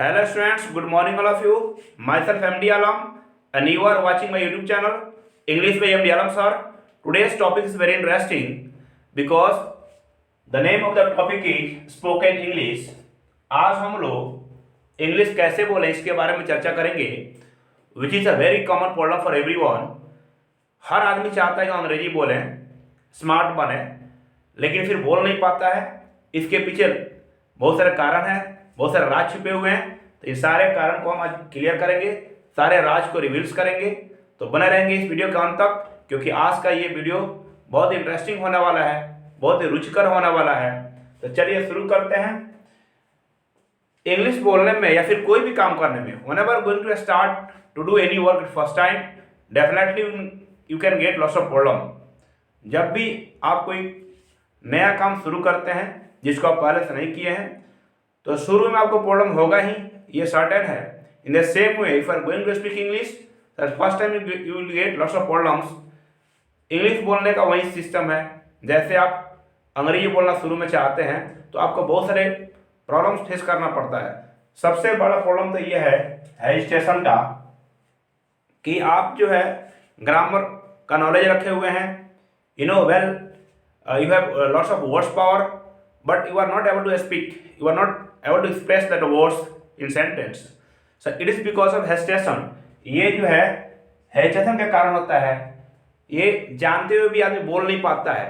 Hello students, good morning all of you. Myself MD Alam and you are watching my YouTube channel English by MD Alam sir. Today's topic is very interesting because the name of the topic is spoken English. आज हम लोग English कैसे बोलें इसके बारे में चर्चा करेंगे which is a very common problem for everyone. हर आदमी चाहता है कि अंग्रेजी बोलें, स्मार्ट बने, लेकिन फिर बोल नहीं पाता है. इसके पीछे बहुत सारे कारण हैं, बहुत सारे राज छुपे हुए हैं. तो ये सारे कारण को हम आज क्लियर करेंगे, सारे राज को रिवील्स करेंगे. तो बने रहेंगे इस वीडियो के अंत तक, क्योंकि आज का ये वीडियो बहुत इंटरेस्टिंग होने वाला है, बहुत ही रुचिकर होने वाला है. तो चलिए शुरू करते हैं. इंग्लिश बोलने में या फिर कोई भी काम करने में, whenever going to start to do any work first time, definitely you can get lots of problem. जब भी आप कोई नया काम शुरू करते हैं जिसको आप पहले से नहीं किए हैं, तो शुरू में आपको प्रॉब्लम होगा ही, ये सर्टेन है. In the same way if you are going to speak English, first time you will get lots of problems. English बोलने का वही सिस्टम है. जैसे आप अंग्रेजी बोलना शुरू में चाहते हैं तो आपको बहुत सारे प्रॉब्लम्स फेस करना पड़ता है. सबसे बड़ा प्रॉब्लम तो ये है हेजिटेशन का, कि आप जो है ग्रामर का नॉलेज रखे हुए हैं, you know well, you have lots of words power, but you are not able to speak, you are not able to express that words in sentence. So it is because of hesitation. ये जो है hesitation का कारण होता है. ये जानते हुए भी आदमी बोल नहीं पाता है.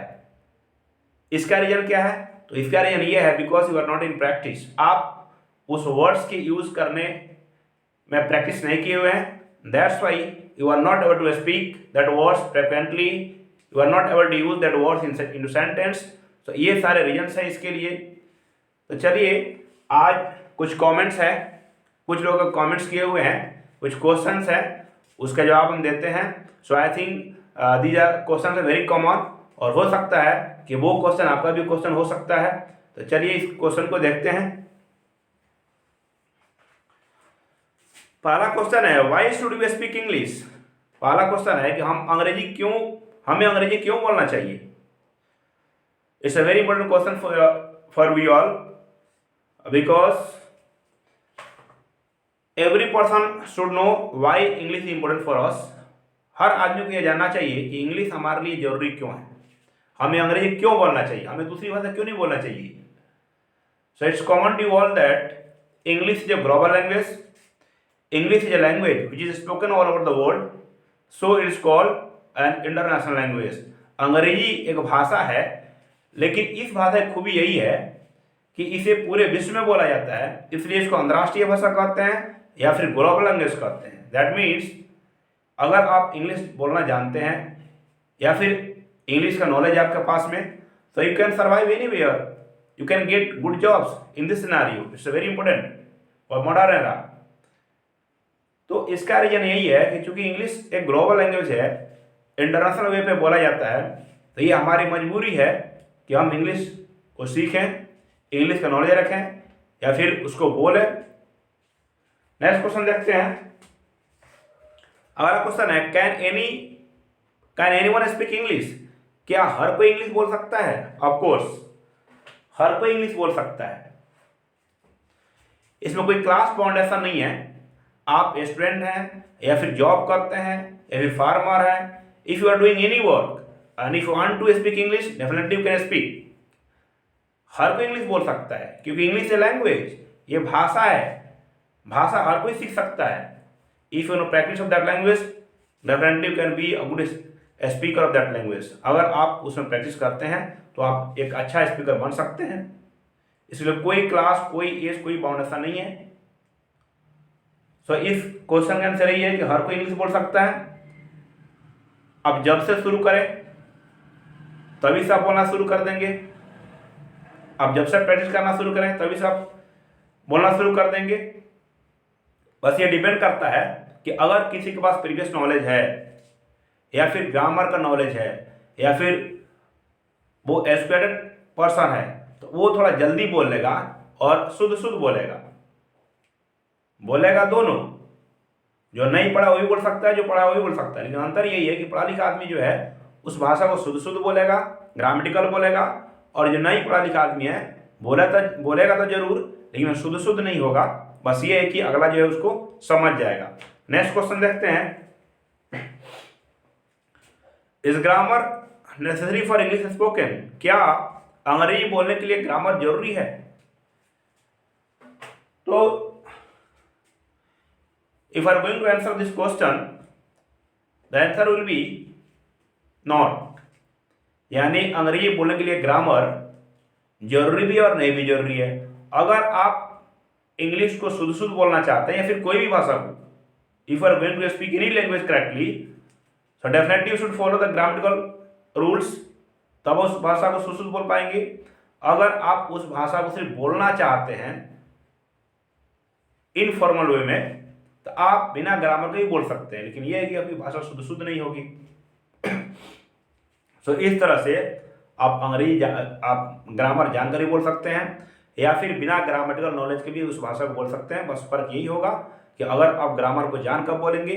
इसका रीजन क्या है? तो इसका रीजन ये है because you are not in practice. आप उस वर्ड्स के यूज करने में प्रैक्टिस नहीं किए हुए हैं. That's why you are not able to speak that words frequently, you are not able to use that words in sentence. तो ये सारे रीजन्स हैं इसके लिए. तो चलिए आज कुछ कमेंट्स हैं, कुछ लोगों ने कमेंट्स किए हुए हैं, कुछ क्वेश्चंस हैं, उसका जवाब हम देते हैं. So I think these are questions are very common, और हो सकता है कि वो क्वेश्चन आपका भी क्वेश्चन हो सकता है. तो चलिए इस क्वेश्चन को देखते हैं. पहला क्वेश्चन है why should we speak English. पहला क्वेश्चन है कि हमें अंग्रेजी क्यों बोलना चाहिए. It's a very important question for we all, because every person should know why English is important for us. हर आदमी को यह जानना चाहिए कि इंग्लिश हमारे लिए जरूरी क्यों है, हमें अंग्रेजी क्यों बोलना चाहिए, हमें दूसरी भाषा क्यों नहीं बोलना चाहिए. So it's common to all that English is a global language. English is a language which is spoken all over the world, so it is called an international language. अंग्रेजी एक भाषा है, लेकिन इस भाषा की खूबी यही है कि इसे पूरे विश्व में बोला जाता है, इसलिए इसको अंतर्राष्ट्रीय भाषा कहते हैं या फिर ग्लोबल लैंग्वेज कहते हैं. दैट मीन्स अगर आप इंग्लिश बोलना जानते हैं या फिर इंग्लिश का नॉलेज आपके पास में, तो you can survive anywhere, you can get good jobs in this scenario. It's very important for modern era. तो इसका रीजन यही है कि चूंकि इंग्लिश एक ग्लोबल लैंग्वेज है, इंटरनेशनल वे पे बोला जाता है, तो ये हमारी मजबूरी है कि हम इंग्लिश को सीखें, इंग्लिश का नॉलेज रखें या फिर उसको बोलें. नेक्स्ट क्वेश्चन देखते हैं. अगला क्वेश्चन है कैन एनीवन स्पीक इंग्लिश. क्या हर कोई इंग्लिश बोल सकता है? ऑफ कोर्स हर कोई इंग्लिश बोल सकता है. इसमें कोई क्लास बाउंडेशन नहीं है. आप स्टूडेंट हैं या फिर जॉब करते हैं या फिर फार्मर हैं, if you are doing any work and if you want to speak English, definitely you can speak. हर कोई इंग्लिश बोल सकता है क्योंकि इंग्लिश ए लैंग्वेज, ये भाषा है. भाषा हर कोई सीख सकता है. If you know practice of that language, definitely you can be a good speaker of that language. अगर आप उसमें प्रैक्टिस करते हैं तो आप एक अच्छा स्पीकर बन सकते हैं. इसलिए कोई क्लास, कोई एज, कोई बाउंडेशन नहीं है. सो इस क्वेश्चन का आंसर यही है कि हर कोई इंग्लिश बोल सकता है. अब जब से शुरू करें तभी से आप बोलना शुरू कर देंगे. अब जब से प्रैक्टिस करना शुरू करें तभी से आप बोलना शुरू कर देंगे. बस ये डिपेंड करता है कि अगर किसी के पास प्रीवियस नॉलेज है या फिर ग्रामर का नॉलेज है या फिर वो एजुकेटेड पर्सन है, तो वो थोड़ा जल्दी बोल लेगा और शुद्ध बोलेगा दोनों. जो नहीं पढ़ा वही बोल सकता है, जो पढ़ा वही बोल सकता है. लेकिन अंतर यही है कि पढ़ा लिखा आदमी जो है उस भाषा को शुद्ध बोलेगा, ग्रामेटिकल बोलेगा, और जो नहीं पढ़ा लिखा आदमी है बोलेगा तो जरूर, लेकिन शुद्ध नहीं होगा. बस ये है कि अगला जो है उसको समझ जाएगा। नेक्स्ट क्वेश्चन देखते हैं, is grammar necessary for English spoken? क्या अंग्रेजी बोलने के लिए ग्रामर जरूरी है? तो if I am going to answer this question, the answer will be not. यानी अंग्रेजी बोलने के लिए ग्रामर जरूरी भी और नहीं भी जरूरी है। अगर आप इंग्लिश को शुद्ध शुद्ध बोलना चाहते हैं या फिर कोई भी भाषा को, if you are going to speak any language correctly, so definitely you should follow the grammatical rules, तब उस भाषा को शुद्ध शुद्ध बोल पाएंगे। अगर आप उस भाषा को सिर्फ बोलना चाहते हैं इनफॉर्मल वे में, तो आप बिना ग्रामर के ही बोल सकते हैं, लेकिन यह है कि आपकी भाषा शुद्ध शुद्ध नहीं होगी। सो इस तरह से आप अंग्रेजी आप ग्रामर जानकर ही बोल सकते हैं या फिर बिना ग्रामेटिकल नॉलेज के भी उस भाषा को बोल सकते हैं। बस फर्क यही होगा कि अगर आप ग्रामर को जानकर बोलेंगे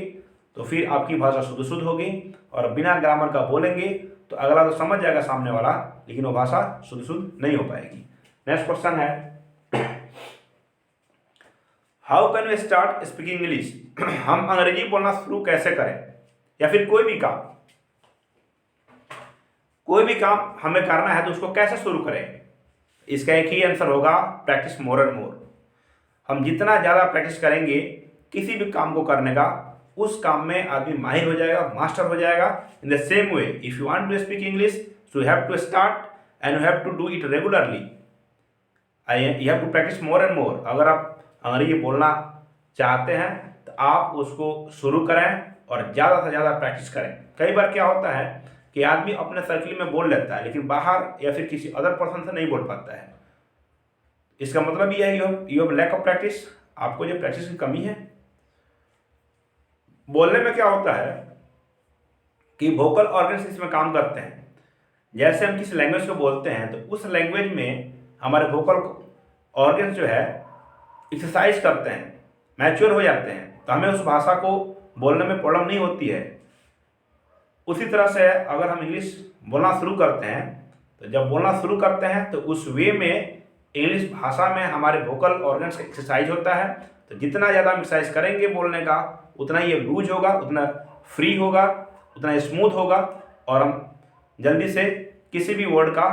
तो फिर आपकी भाषा शुद्ध शुद्ध होगी, और बिना ग्रामर का बोलेंगे तो अगला तो समझ जाएगा सामने वाला, लेकिन वो भाषा शुद्ध शुद्ध नहीं हो पाएगी। नेक्स्ट क्वेश्चन है, how can we start speaking English? हम अंग्रेजी बोलना शुरू कैसे करें? या फिर कोई भी काम हमें करना है तो उसको कैसे शुरू करें? इसका एक ही आंसर होगा, प्रैक्टिस मोर एंड मोर। हम जितना ज़्यादा प्रैक्टिस करेंगे किसी भी काम को करने का, उस काम में आदमी माहिर हो जाएगा, मास्टर हो जाएगा। In the same way, if you want to speak English, so you have to start and you have to do it regularly. You have to practice more and more. अगर आप अंग्रेजी बोलना चाहते हैं तो आप उसको शुरू करें और ज़्यादा से ज़्यादा प्रैक्टिस करें। कई बार क्या होता है कि आदमी अपने सर्किल में बोल लेता है, लेकिन बाहर या फिर किसी अदर पर्सन से नहीं बोल पाता है। इसका मतलब ये है you have lack of practice, आपको जो प्रैक्टिस की कमी है। बोलने में क्या होता है कि वोकल ऑर्गन्स इसमें काम करते हैं। जैसे हम किसी लैंग्वेज को बोलते हैं तो उस लैंग्वेज में हमारे वोकल ऑर्गन्स जो है एक्सरसाइज करते हैं, मैच्योर हो जाते हैं, तो हमें उस भाषा को बोलने में प्रॉब्लम नहीं होती है। उसी तरह से अगर हम इंग्लिश बोलना शुरू करते हैं, तो जब बोलना शुरू करते हैं तो उस वे में इंग्लिश भाषा में हमारे वोकल ऑर्गन्स का एक्सरसाइज होता है। तो जितना ज़्यादा हम एक्सरसाइज करेंगे बोलने का, उतना ही लूज होगा, उतना फ्री होगा, उतना स्मूथ होगा, और हम जल्दी से किसी भी वर्ड का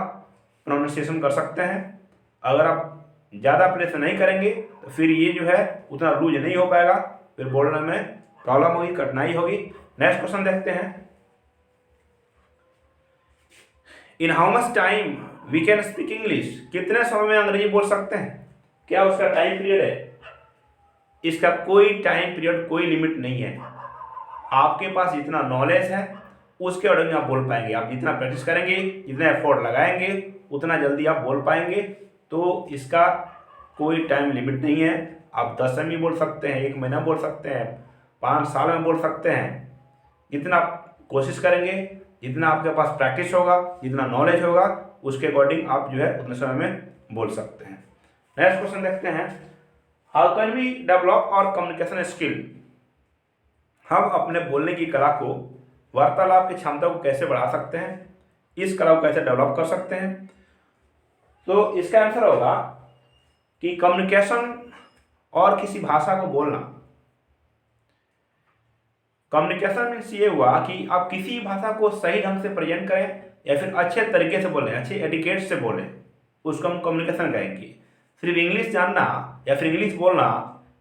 प्रोनाउंसिएशन कर सकते हैं। अगर आप ज़्यादा प्रयत्न नहीं करेंगे तो फिर ये जो है उतना लूज नहीं हो पाएगा, फिर बोलने में प्रॉब्लम होगी, कठिनाई होगी। नेक्स्ट क्वेश्चन देखते हैं, in how much time we can speak English? कितने समय में अंग्रेजी बोल सकते हैं? क्या उसका टाइम पीरियड है? इसका कोई टाइम पीरियड, कोई लिमिट नहीं है। आपके पास जितना नॉलेज है उसके अकॉर्डिंग आप बोल पाएंगे। आप जितना प्रैक्टिस करेंगे, जितना एफर्ट लगाएंगे, उतना जल्दी आप बोल पाएंगे। तो इसका कोई टाइम लिमिट नहीं है। आप 10 दिन में बोल सकते हैं, 1 महीना बोल सकते हैं, 5 साल में बोल सकते हैं। जितना कोशिश करेंगे, जितना आपके पास प्रैक्टिस होगा, जितना नॉलेज होगा, उसके अकॉर्डिंग आप जो है उतने समय में बोल सकते हैं। नेक्स्ट क्वेश्चन देखते हैं, how can we develop our communication skill? हम अपने बोलने की कला को, वार्तालाप की क्षमता को कैसे बढ़ा सकते हैं? इस कला को कैसे डेवलप कर सकते हैं? तो इसका आंसर होगा कि कम्युनिकेशन और किसी भाषा को बोलना। कम्युनिकेशन मीन्स ये हुआ कि आप किसी भाषा को सही ढंग से प्रेजेंट करें या फिर अच्छे तरीके से बोलें, अच्छे एटिकेट से बोलें, उसको हम कम्युनिकेशन कहेंगे। सिर्फ इंग्लिश जानना या फिर इंग्लिश बोलना,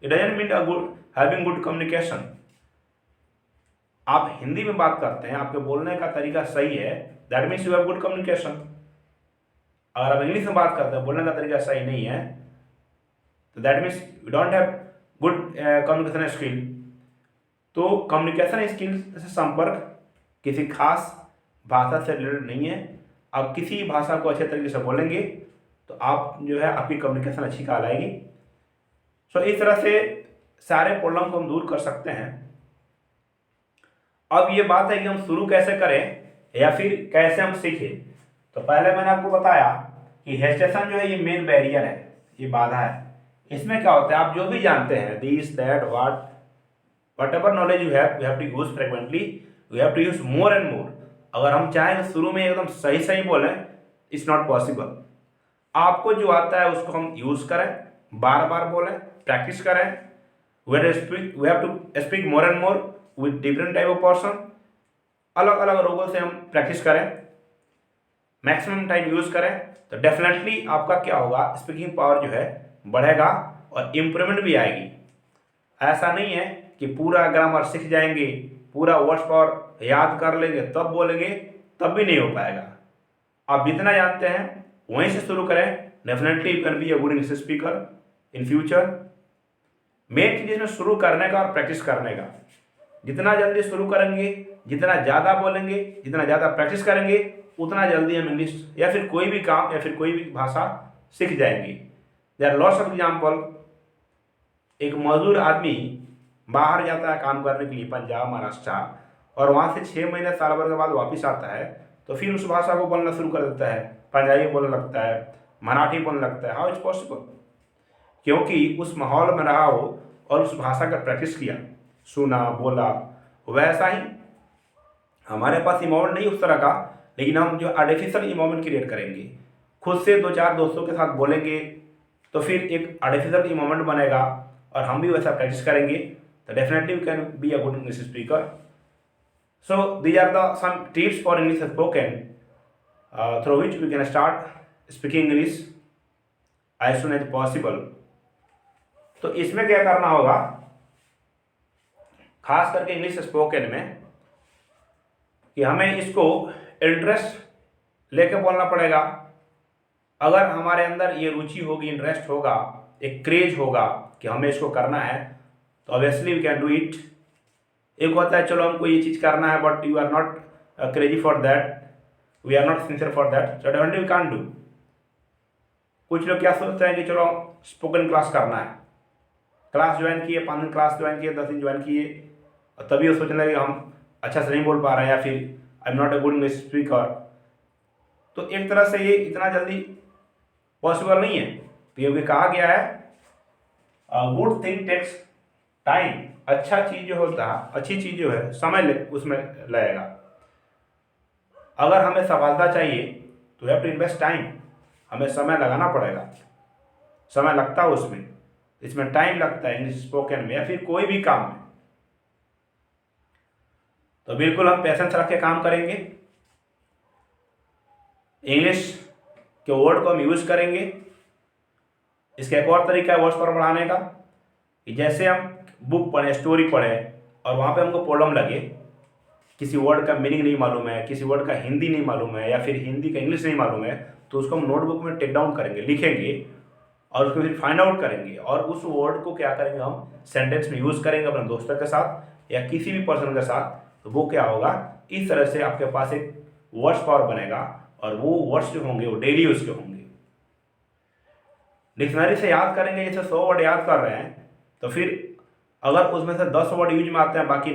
it doesn't mean a good having good communication. आप हिंदी में बात करते हैं, आपके बोलने का तरीका सही है, that means you have good communication. अगर आप इंग्लिश में बात करते हैं, बोलने का तरीका सही नहीं है, तो that means you don't have good communication skill. तो कम्युनिकेशन स्किल से संपर्क किसी खास भाषा से रिलेटेड नहीं है। आप किसी भाषा को अच्छे तरीके से बोलेंगे तो आप जो है आपकी कम्युनिकेशन अच्छी कहलाएगी। सो इस तरह से सारे प्रॉब्लम को हम दूर कर सकते हैं। अब ये बात है कि हम शुरू कैसे करें या फिर कैसे हम सीखें। तो पहले मैंने आपको बताया कि हेजिटेशन जो है ये मेन बैरियर है, ये बाधा है। इसमें क्या होता है, आप जो भी जानते हैं, this that what whatever knowledge you have to use frequently, you have to use more and more। अगर हम चाहें तो शुरू में एकदम सही सही बोलें, इट्स नॉट पॉसिबल। आपको जो आता है उसको हम यूज़ करें, बार बार बोलें, प्रैक्टिस करें. We have to speak more and more with different type of person. अलग अलग लोगों से हम प्रैक्टिस करें, मैक्सिमम टाइम यूज़ करें, तो डेफिनेटली आपका क्या होगा, स्पीकिंग पावर जो है बढ़ेगा और इम्प्रूवमेंट भी आएगी. ऐसा नहीं है कि पूरा ग्रामर सीख जाएंगे, पूरा वर्ड्स पावर याद कर लेंगे तब बोलेंगे, तब भी नहीं हो पाएगा. आप जितना जानते हैं वहीं से शुरू करें. Definitely you can be a good English speaker in future. Main चीज़ इसमें शुरू करने का और प्रैक्टिस करने का. जितना जल्दी शुरू करेंगे, जितना ज़्यादा बोलेंगे, जितना ज़्यादा प्रैक्टिस करेंगे, उतना जल्दी हम इंग्लिश या फिर कोई भी काम या फिर कोई भी भाषा सीख जाएंगे. There are lots of example. एक मजदूर आदमी बाहर जाता है काम करने के लिए पंजाब, महाराष्ट्र, और वहाँ से 6 महीने साल भर के बाद वापस आता है, तो फिर उस भाषा को बोलना शुरू कर देता है. पंजाबी बोलने लगता है, मराठी बोलने लगता है. How is possible? क्योंकि उस माहौल में रहा हो और उस भाषा का प्रैक्टिस किया, सुना, बोला. वैसा ही हमारे पास इमोमेंट नहीं उस तरह का, लेकिन हम जो आर्टिफिशियल इमोमेंट क्रिएट करेंगे, खुद से 2-4 दोस्तों के साथ बोलेंगे, तो फिर एक आर्टिफिशियल इमोमेंट बनेगा और हम भी वैसा प्रैक्टिस करेंगे, तो definitely we can be a good English speaker. So these are the some tips for English spoken through which we can start speaking English as soon as possible. तो इसमें क्या करना होगा, खास करके इंग्लिश स्पोकन में, कि हमें इसको इंटरेस्ट लेके बोलना पड़ेगा. अगर हमारे अंदर ये रुचि होगी, इंटरेस्ट होगा, एक क्रेज होगा कि हमें इसको करना है, तो obviously we can do it. एक होता है चलो हमको ये चीज़ करना है but you are not crazy for that, we are not sincere for that, so definitely we can't do. कुछ लोग क्या सोचते हैं कि चलो स्पोकन क्लास करना है, क्लास ज्वाइन किए, 5 दिन क्लास ज्वाइन किए, 10 दिन ज्वाइन किए, और तभी वो सोचने लगे हम अच्छा से नहीं बोल पा रहे हैं या फिर I am not a good English speaker. तो एक तरह से ये इतना जल्दी पॉसिबल नहीं है, क्योंकि कहा गया है गुड थिंग टेक्स टाइम. अच्छा चीज़ जो होता है, अच्छी चीज़ जो है समय उसमें लगेगा. अगर हमें सफलता चाहिए तो हैव टू इन्वेस्ट टाइम. हमें समय लगाना पड़ेगा, समय लगता है उसमें, इसमें टाइम लगता है इंग्लिश स्पोकन में या फिर कोई भी काम में. तो बिल्कुल हम पेशेंस रख के काम करेंगे. इंग्लिश के वर्ड को हम यूज़ करेंगे. इसका एक और तरीका है वर्ड्स पर बढ़ाने का, कि जैसे हम बुक पढ़ें, स्टोरी पढ़ें, और वहाँ पे हमको प्रॉब्लम लगे, किसी वर्ड का मीनिंग नहीं मालूम है, किसी वर्ड का हिंदी नहीं मालूम है, या फिर हिंदी का इंग्लिश नहीं मालूम है, तो उसको हम नोटबुक में टेक डाउन करेंगे, लिखेंगे, और उसको फिर फाइंड आउट करेंगे, और उस वर्ड को क्या करेंगे, हम सेंटेंस में यूज़ करेंगे अपने दोस्तों के साथ या किसी भी पर्सन के साथ. तो वो क्या होगा, इस तरह से आपके पास एक वर्ड्स पावर बनेगा, और वो वर्ड्स जो होंगे वो डेली यूज़ के होंगे. डिक्शनरी से याद करेंगे, जैसे 100 वर्ड याद कर रहे हैं, तो फिर अगर उसमें से 10 वर्ड यूज में आते हैं, बाकी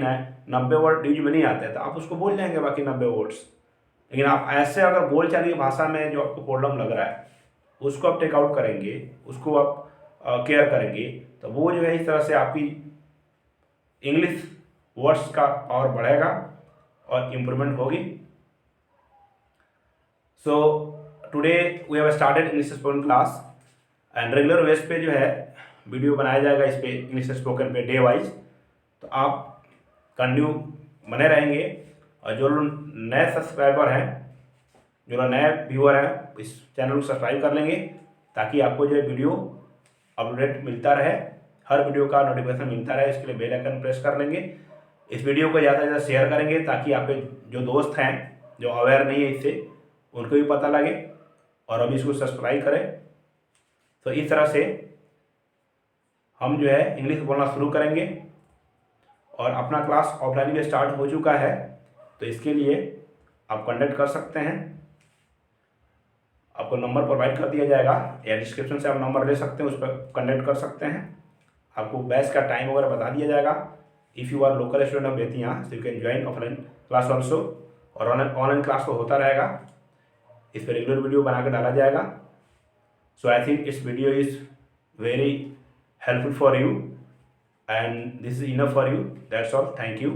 90 वर्ड यूज में नहीं आते हैं, तो आप उसको बोल जाएंगे बाकी 90 वर्ड्स. लेकिन आप ऐसे अगर बोल चाल की भाषा में जो आपको प्रॉब्लम लग रहा है, उसको आप टेक आउट करेंगे, उसको आप केयर करेंगे, तो वो जो है इस तरह से आपकी इंग्लिश वर्ड्स का पावर बढ़ेगा और इम्प्रूवमेंट होगी. So today we have started English spoken class, and regular base पे जो है वीडियो बनाया जाएगा इस पे इंग्लिश स्पोकन पे डे वाइज. तो आप कंटिन्यू बने रहेंगे, और जो लोग नए सब्सक्राइबर हैं, जो लोग नए व्यूअर हैं, इस चैनल को सब्सक्राइब कर लेंगे, ताकि आपको जो वीडियो अपडेट मिलता रहे, हर वीडियो का नोटिफिकेशन मिलता रहे. इसके लिए बेल आइकन प्रेस कर लेंगे. इस वीडियो को ज़्यादा से ज़्यादा शेयर करेंगे, ताकि आपके जो दोस्त हैं जो अवेयर नहीं है इससे, उनको भी पता लगे और अभी इसको सब्सक्राइब करें. तो इस तरह से हम जो है इंग्लिश बोलना शुरू करेंगे, और अपना क्लास ऑफलाइन भी स्टार्ट हो चुका है, तो इसके लिए आप कांटेक्ट कर सकते हैं. आपको नंबर प्रोवाइड कर दिया जाएगा या डिस्क्रिप्शन से आप नंबर ले सकते हैं, उस पर कांटेक्ट कर सकते हैं. आपको बैच का टाइम वगैरह बता दिया जाएगा. If you are local student of Bettiah, so you can join offline class also, और ऑनलाइन क्लास तो होता रहेगा. इस पर रेगुलर वीडियो बना के डाला जाएगा. सो आई थिंक इस video is very helpful for you, and this is enough for you. That's all. Thank you.